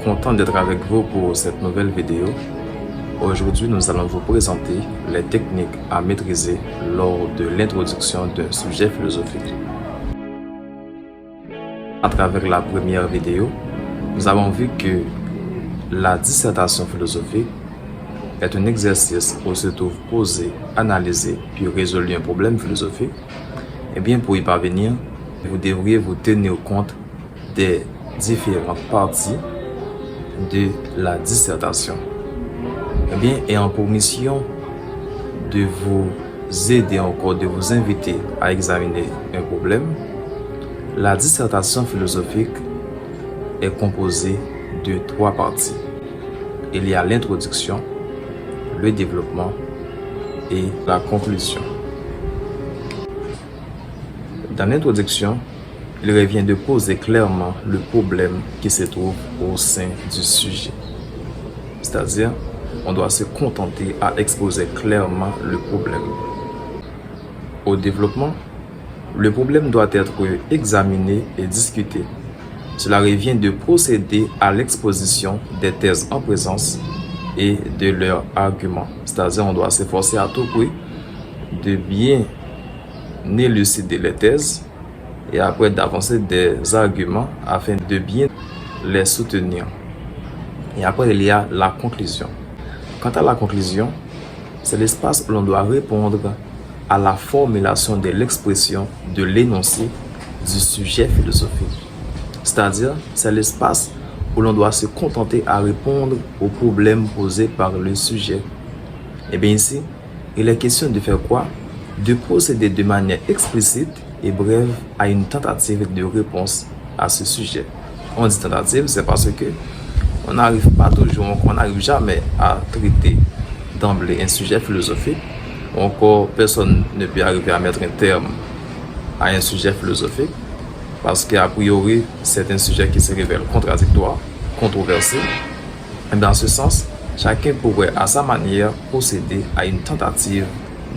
content d'être avec vous pour cette nouvelle vidéo. Aujourd'hui, nous allons vous présenter les techniques à maîtriser lors de l'introduction d'un sujet philosophique. À travers la première vidéo, nous avons vu que la dissertation philosophique est un exercice où se trouve poser, analyser puis résoudre un problème philosophique. Et bien, pour y parvenir, vous devriez vous tenir compte des différentes parties de la dissertation. Eh bien, ayant pour mission de vous aider encore, de vous inviter à examiner un problème, la dissertation philosophique est composée de 3 parties. Il y a l'introduction, le développement et la conclusion. Dans l'introduction, il revient de poser clairement le problème qui se trouve au sein du sujet. C'est-à-dire, on doit se contenter à exposer clairement le problème. Au développement, le problème doit être examiné et discuté. Cela revient de procéder à l'exposition des thèses en présence et de leurs arguments. C'est-à-dire, on doit s'efforcer à tout prix de bien élucider les thèses et après d'avancer des arguments afin de bien les soutenir. Et après, il y a la conclusion. Quant à la conclusion, c'est l'espace où l'on doit répondre à la formulation de l'expression de l'énoncé du sujet philosophique. C'est-à-dire, c'est l'espace où l'on doit se contenter à répondre aux problèmes posés par le sujet. Et bien ici, il est question de faire quoi? De procéder de manière explicite et brève à une tentative de réponse à ce sujet. On dit tentative, c'est parce que on n'arrive pas toujours, on n'arrive jamais à traiter d'emblée un sujet philosophique. Encore, personne ne peut arriver à mettre un terme à un sujet philosophique parce qu'a priori, c'est un sujet qui se révèle contradictoire, controversé. Et dans ce sens, chacun pourrait à sa manière procéder à une tentative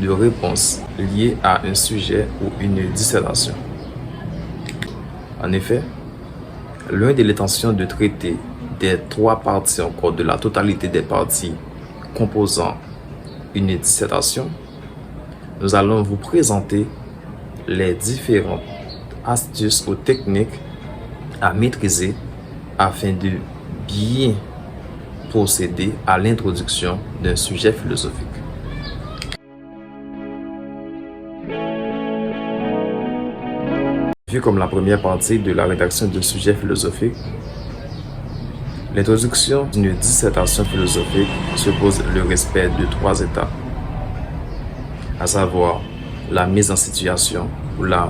de réponse liée à un sujet ou une dissertation. En effet, l'un de l'intention de traiter des 3 parties encore de la totalité des parties composant une dissertation, nous allons vous présenter les différentes astuces ou techniques à maîtriser afin de bien procéder à l'introduction d'un sujet philosophique. Vu comme la première partie de la rédaction d'un sujet philosophique, l'introduction d'une dissertation philosophique suppose le respect de 3 étapes, à savoir la mise en situation ou la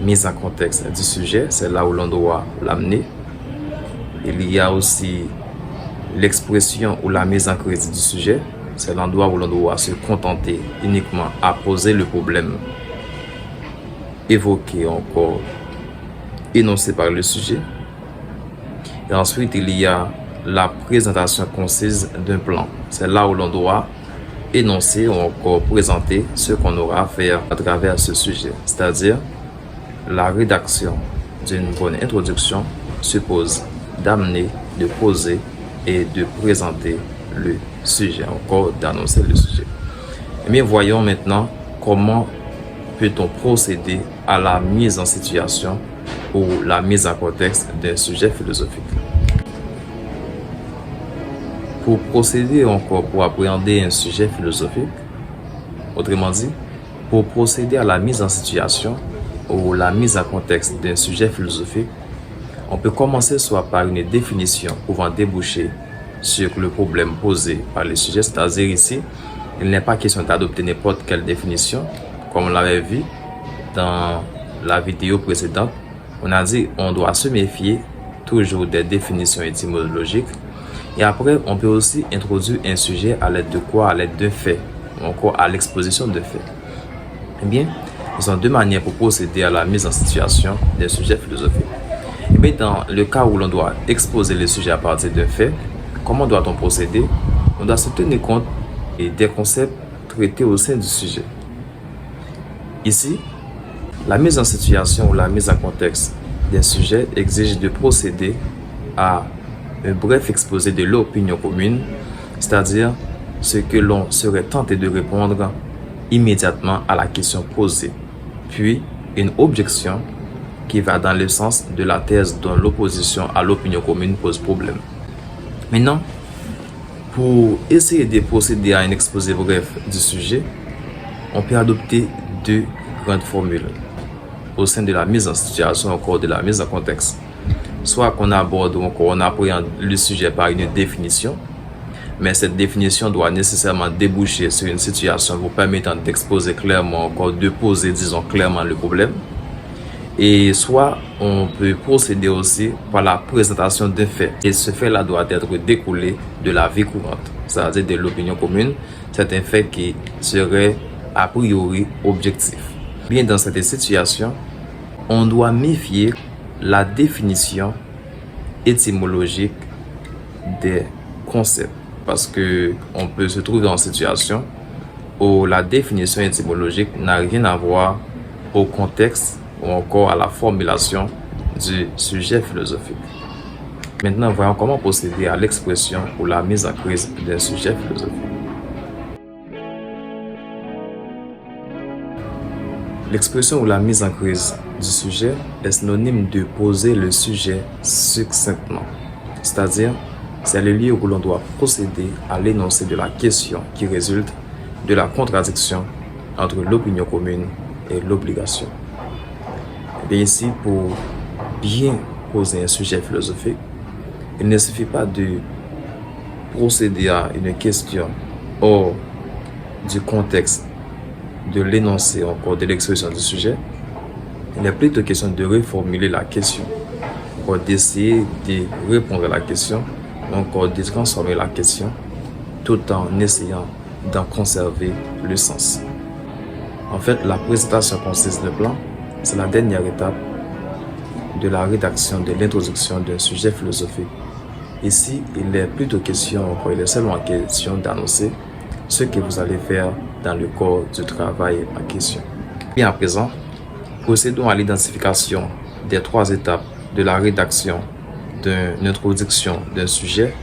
mise en contexte du sujet, c'est là où l'on doit l'amener. Il y a aussi l'expression ou la mise en crédit du sujet, c'est l'endroit où l'on doit se contenter uniquement à poser le problème évoqué encore, énoncé par le sujet. Et ensuite, il y a la présentation concise d'un plan. C'est là où l'on doit énoncer ou encore présenter ce qu'on aura à faire à travers ce sujet. C'est-à-dire, la rédaction d'une bonne introduction suppose d'amener, de poser et de présenter le sujet, encore d'annoncer le sujet. Et bien, voyons maintenant comment peut-on procéder à la mise en situation ou la mise en contexte d'un sujet philosophique. Pour procéder encore pour appréhender un sujet philosophique, autrement dit, pour procéder à la mise en situation ou la mise en contexte d'un sujet philosophique, on peut commencer soit par une définition pouvant déboucher sur le problème posé par le sujet, c'est-à-dire ici, il n'est pas question d'adopter n'importe quelle définition, comme on l'avait vu dans la vidéo précédente. On a dit on doit se méfier toujours des définitions étymologiques. Et après, on peut aussi introduire un sujet à l'aide de quoi? À l'aide d'un fait, ou encore à l'exposition de faits. Eh bien, il y a 2 manières pour procéder à la mise en situation d'un sujet philosophique. Et bien, dans le cas où l'on doit exposer le sujet à partir d'un fait, comment doit-on procéder? On doit se tenir compte des concepts traités au sein du sujet. Ici, la mise en situation ou la mise en contexte d'un sujet exige de procéder à un bref exposé de l'opinion commune, c'est-à-dire ce que l'on serait tenté de répondre immédiatement à la question posée, puis une objection qui va dans le sens de la thèse dont l'opposition à l'opinion commune pose problème. Maintenant, pour essayer de procéder à un exposé bref du sujet, on peut adopter deux grandes formules au sein de la mise en situation, encore de la mise en contexte. Soit qu'on aborde ou encore on appréhende le sujet par une définition, mais cette définition doit nécessairement déboucher sur une situation vous permettant d'exposer clairement, encore de poser, disons, clairement le problème. Et soit on peut procéder aussi par la présentation d'un fait. Et ce fait-là doit être découlé de la vie courante, c'est-à-dire de l'opinion commune. C'est un fait qui serait a priori objectif. Bien, dans cette situation, on doit méfier la définition étymologique des concepts. Parce que on peut se trouver en situation où la définition étymologique n'a rien à voir au contexte ou encore à la formulation du sujet philosophique. Maintenant, voyons comment procéder à l'expression ou la mise en crise d'un sujet philosophique. L'expression ou la mise en crise du sujet est synonyme de poser le sujet succinctement, c'est-à-dire c'est le lieu où l'on doit procéder à l'énoncé de la question qui résulte de la contradiction entre l'opinion commune et l'obligation. Et ici, pour bien poser un sujet philosophique, il ne suffit pas de procéder à une question hors du contexte de l'énoncé, encore de l'expression du sujet. Il est plutôt question de reformuler la question, encore d'essayer de répondre à la question, encore de transformer la question, tout en essayant d'en conserver le sens. En fait, la présentation concise de plan, c'est la dernière étape de la rédaction de l'introduction d'un sujet philosophique. Ici, il est plutôt question, encore il est seulement question d'annoncer ce que vous allez faire dans le corps du travail en question. Bien à présent, procédons à l'identification des trois étapes de la rédaction d'une introduction d'un sujet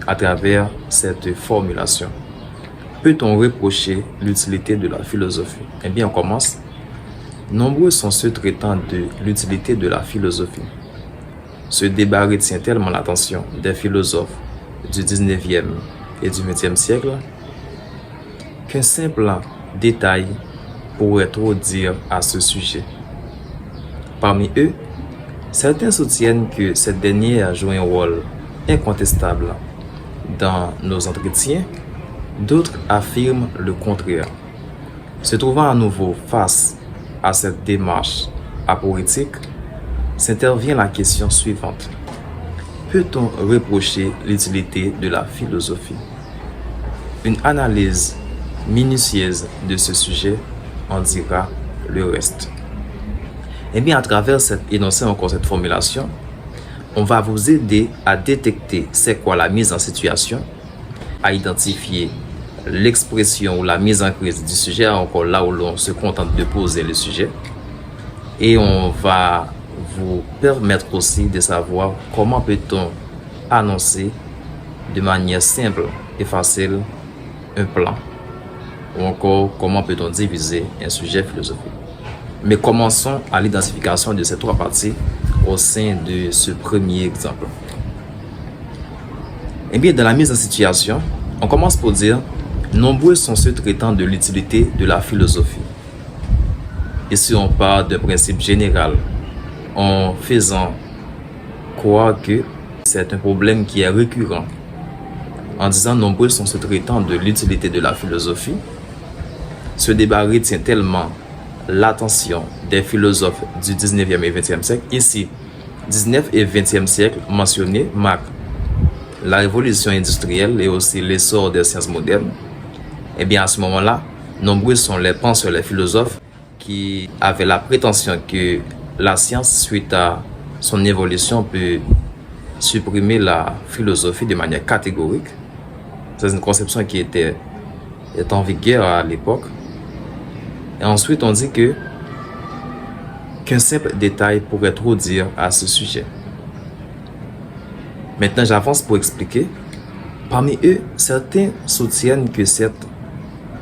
à travers cette formulation. Peut-on reprocher l'utilité de la philosophie? Eh bien, on commence. Nombreux sont ceux traitant de l'utilité de la philosophie. Ce débat retient tellement l'attention des philosophes du 19e et du 20e siècle qu'un simple détail pourrait trop dire à ce sujet. Parmi eux, certains soutiennent que cette dernière joue un rôle incontestable dans nos entretiens, d'autres affirment le contraire. Se trouvant à nouveau face à cette démarche aporétique, s'intervient la question suivante. Peut-on reprocher l'utilité de la philosophie? Une analyse minutieuse de ce sujet en dira le reste. Eh bien, à travers cet énoncé, encore cette formulation, on va vous aider à détecter c'est quoi la mise en situation, à identifier l'expression ou la mise en crise du sujet, encore là où l'on se contente de poser le sujet. Et on va vous permettre aussi de savoir comment peut-on annoncer de manière simple et facile un plan, ou encore comment peut-on diviser un sujet philosophique. Mais commençons à l'identification de ces trois parties au sein de ce premier exemple. Eh bien, dans la mise en situation, on commence pour dire nombreux sont ceux traitant de l'utilité de la philosophie. Ici, on parle d'un principe général en faisant croire que c'est un problème qui est récurrent. En disant nombreux sont ceux traitant de l'utilité de la philosophie, ce débat retient tellement l'attention des philosophes du 19e et 20e siècle. Ici, 19 et 20e siècle mentionnés marquent la révolution industrielle et aussi l'essor des sciences modernes. Et bien à ce moment-là, nombreux sont les penseurs, les philosophes qui avaient la prétention que la science, suite à son évolution, peut supprimer la philosophie de manière catégorique. C'est une conception qui est en vigueur à l'époque. Et ensuite, on dit qu'un simple détail pourrait trop dire à ce sujet. Maintenant, j'avance pour expliquer. Parmi eux, certains soutiennent que cette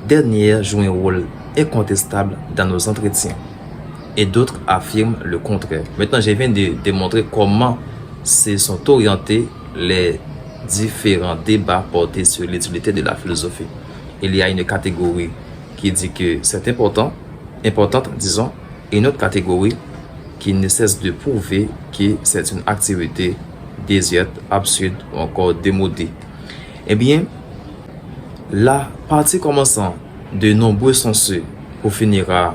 dernière joue un rôle incontestable dans nos entretiens et d'autres affirment le contraire. Maintenant, je viens de démontrer comment se sont orientés les différents débats portés sur l'utilité de la philosophie. Il y a une catégorie qui dit que c'est importante, disons, et une autre catégorie qui ne cesse de prouver que c'est une activité désuète, absurde ou encore démodée. Eh bien, la partie commençant de nombreux censeux pour finir à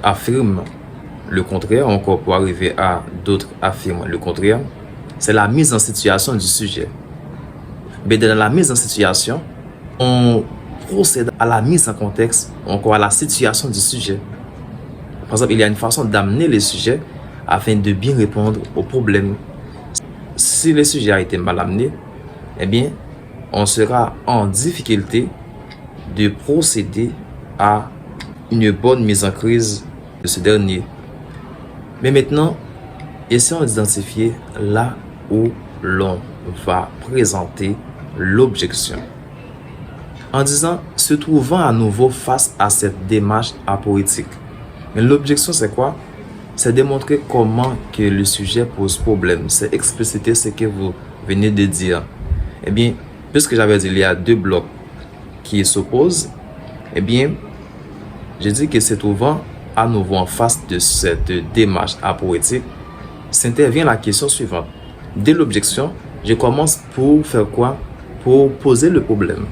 affirmer le contraire, encore pour arriver à d'autres affirment le contraire, c'est la mise en situation du sujet. Mais dans la mise en situation, on procède à la mise en contexte, encore à la situation du sujet. Par exemple, il y a une façon d'amener le sujet afin de bien répondre aux problèmes. Si le sujet a été mal amené, eh bien, on sera en difficulté de procéder à une bonne mise en crise de ce dernier. Mais maintenant, essayons d'identifier là où l'on va présenter l'objection. En disant, se trouvant à nouveau face à cette démarche apoétique. Mais l'objection, c'est quoi? C'est démontrer comment que le sujet pose problème. C'est expliciter ce que vous venez de dire. Eh bien, puisque j'avais dit il y a deux blocs qui s'opposent, eh bien, je dis que se trouvant à nouveau en face de cette démarche apoétique, s'intervient la question suivante. Dès l'objection, je commence pour faire quoi? Pour poser le problème.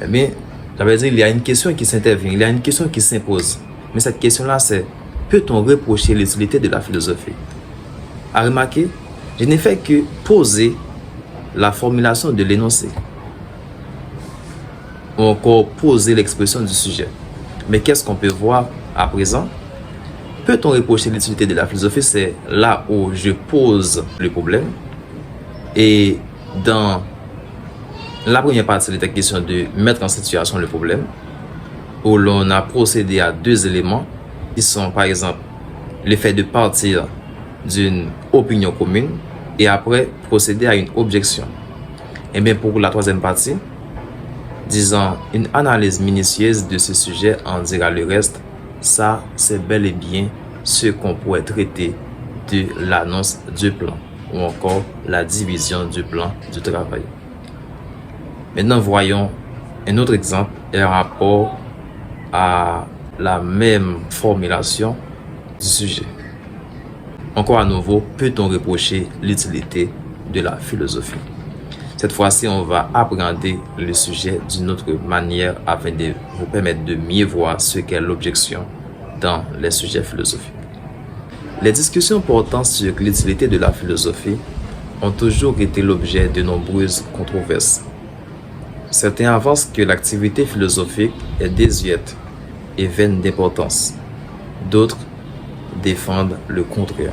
Eh bien, j'avais dit il y a une question qui s'intervient, il y a une question qui s'impose. Mais cette question-là, c'est peut-on reprocher l'utilité de la philosophie? À remarquer, je n'ai fait que poser la formulation de l'énoncé, ou encore poser l'expression du sujet. Mais qu'est-ce qu'on peut voir à présent? Peut-on reprocher l'utilité de la philosophie? C'est là où je pose le problème. Et dans la première partie, il était question de mettre en situation le problème, où l'on a procédé à deux éléments, qui sont par exemple le fait de partir d'une opinion commune et après procéder à une objection. Et bien pour la troisième partie, disant une analyse minutieuse de ce sujet en dira le reste, ça c'est bel et bien ce qu'on pourrait traiter de l'annonce du plan ou encore la division du plan du travail. Maintenant voyons un autre exemple en rapport à la même formulation du sujet. Encore à nouveau, peut-on reprocher l'utilité de la philosophie? Cette fois-ci, on va appréhender le sujet d'une autre manière afin de vous permettre de mieux voir ce qu'est l'objection dans les sujets philosophiques. Les discussions portant sur l'utilité de la philosophie ont toujours été l'objet de nombreuses controverses. Certains avancent que l'activité philosophique est désuète et vaine d'importance. D'autres défendent le contraire.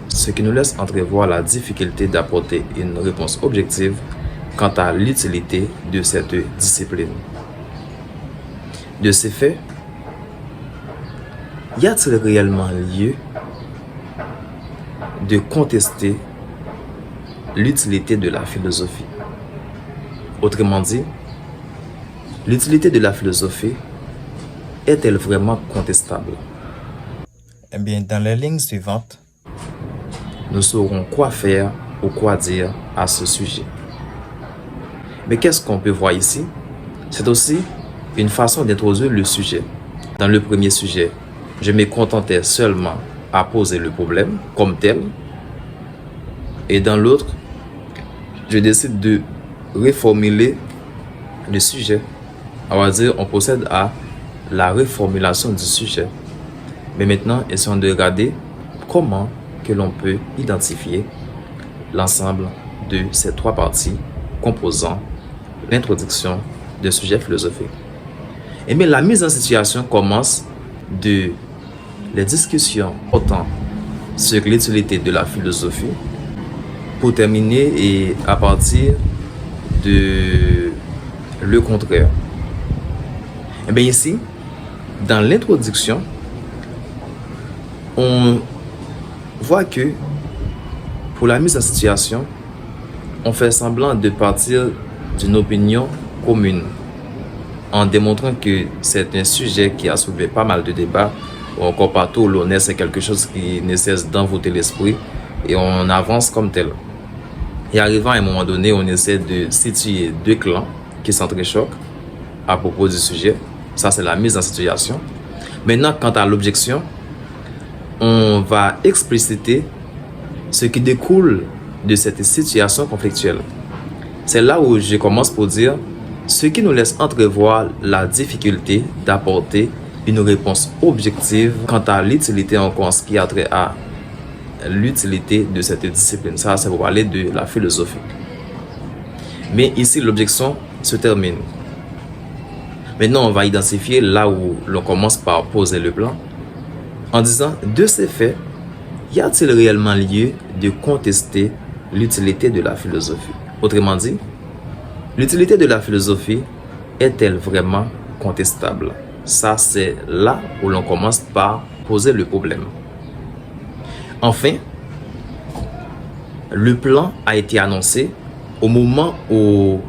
Ce qui nous laisse entrevoir la difficulté d'apporter une réponse objective quant à l'utilité de cette discipline. De ces faits, y a-t-il réellement lieu de contester l'utilité de la philosophie? Autrement dit, l'utilité de la philosophie est-elle vraiment contestable? Eh bien, dans les lignes suivantes, nous saurons quoi faire ou quoi dire à ce sujet. Mais qu'est-ce qu'on peut voir ici? C'est aussi une façon d'introduire le sujet. Dans le premier sujet, je me contentais seulement à poser le problème comme tel. Et dans l'autre, je décide de reformuler le sujet. On va dire, on procède à la reformulation du sujet. Mais maintenant, essayons de regarder comment que l'on peut identifier l'ensemble de ces trois parties composant l'introduction d'un sujet philosophique. Et bien, la mise en situation commence de les discussions portant sur l'utilité de la philosophie pour terminer et à partir de le contraire. Et bien ici, dans l'introduction, on voit que pour la mise en situation, on fait semblant de partir d'une opinion commune en démontrant que c'est un sujet qui a soulevé pas mal de débats, ou encore partout où l'on est, c'est quelque chose qui ne cesse d'envoûter l'esprit et on avance comme tel. Et arrivant à un moment donné, on essaie de situer deux clans qui s'entrechoquent à propos du sujet. Ça, c'est la mise en situation. Maintenant, quant à l'objection, on va expliciter ce qui découle de cette situation conflictuelle. C'est là où je commence pour dire ce qui nous laisse entrevoir la difficulté d'apporter une réponse objective quant à l'utilité en ce qui a trait à l'utilité de cette discipline. Ça, c'est pour parler de la philosophie. Mais ici, l'objection se termine. Maintenant, on va identifier là où l'on commence par poser le plan en disant, de ces faits, y a-t-il réellement lieu de contester l'utilité de la philosophie? Autrement dit, l'utilité de la philosophie est-elle vraiment contestable? Ça, c'est là où l'on commence par poser le problème. Enfin, le plan a été annoncé au moment où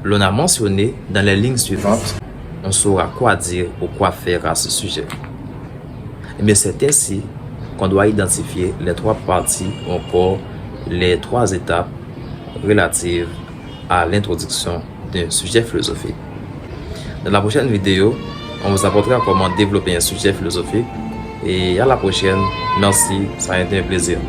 l'on a mentionné dans les lignes suivantes, on saura quoi dire ou quoi faire à ce sujet. Mais c'est ainsi qu'on doit identifier les trois parties, encore les trois étapes relatives à l'introduction d'un sujet philosophique. Dans la prochaine vidéo, on vous apportera comment développer un sujet philosophique. Et à la prochaine. Merci, ça a été un plaisir.